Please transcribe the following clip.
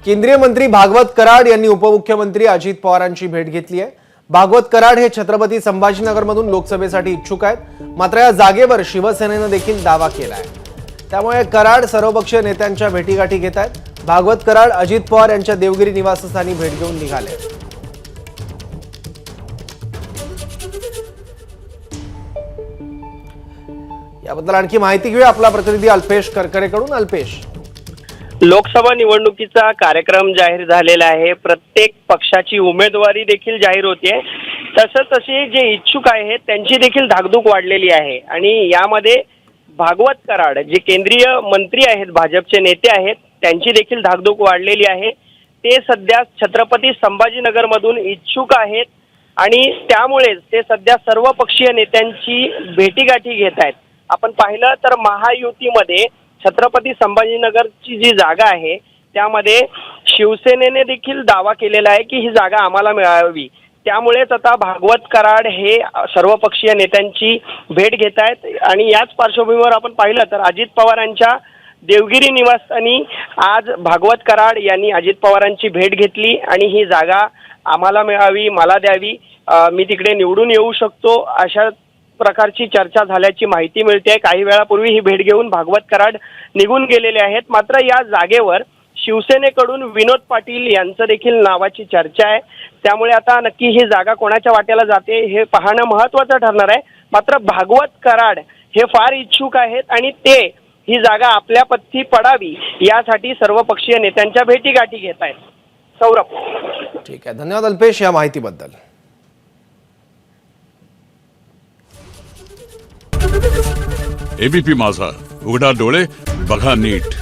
केंद्रीय मंत्री भागवत कराड यांनी उपमुख्यमंत्री अजित पवारांची भेट घेतली आहे। भागवत कराड हे छत्रपती संभाजीनगरमधून लोकसभेसाठी इच्छुक आहेत, मात्र या जागेवर शिवसेनेने देखील दावा केला आहे। त्यामुळे कराड सर्वपक्षीय नेत्यांच्या भेटीगाठी घेत आहेत। भागवत कराड अजित पवार यांच्या देवगिरी निवासस्थानी भेट घेऊन निघाले। याबद्दल आणखी माहिती घेऊया आपला प्रतिनिधी अल्पेश करकरेकडून। अल्पेश, लोकसभा निवडणुकीचा कार्यक्रम जाहीर झालेला आहे। प्रत्येक पक्षाची उमेदवारी देखील जाहीर होते। तसे जे इच्छुक आहेत त्यांची देखील धाकधूक वाढलेली आहे आणि यामध्ये भागवत कराड जे केंद्रीय मंत्री आहेत, भाजपचे नेते आहेत, त्यांची देखील धाकधूक वाढलेली आहे। ते सध्या छत्रपती संभाजीनगर मधून इच्छुक आहेत आणि त्यामुळेच ते सध्या सर्व पक्षीय नेत्यांची भेटीगाठी घेत आहेत। आपण पाहिलं तर महायुतीमध्ये छत्रपती संभाजीनगरची जी जागा आहे त्यामध्ये शिवसेनेने देखील दावा केलेला आहे की ही जागा आम्हाला मिळावी। त्यामुळेच आता भागवत कराड हे सर्वपक्षीय नेत्यांची भेट घेत आहेत आणि याच पार्श्वभूमीवर आपण पाहिलं तर अजित पवारांच्या देवगिरी निवासस्थानी आज भागवत कराड यांनी अजित पवारांची भेट घेतली आणि ही जागा आम्हाला मिळावी, मला द्यावी, मी तिकडे निवडून येऊ शकतो अशा प्रकारची चर्चा झाल्याची माहिती मिळते। काही वेळापूर्वी ही भेट घेऊन भागवत कराड निघून गेलेले आहेत। मात्र या जागेवर शिवसेनेकडून विनोद पाटील यांचं देखील नावाची चर्चा आहे। त्यामुळे आता नक्की ही जागा कोणाच्या वाट्याला जाते हे पाहणं महत्त्वाचं ठरणार आहे। मात्र भागवत कराड हे फार इच्छुक आहेत आणि ते ही जागा आपल्या पत्ती पडावी यासाठी सर्वपक्षीय नेत्यांच्या भेटीगाठी घेत आहेत। सौरभ, ठीक आहे, धन्यवाद अल्पेश या माहितीबद्दल। एबीपी माझा, उघडा डोळे बघा नीट।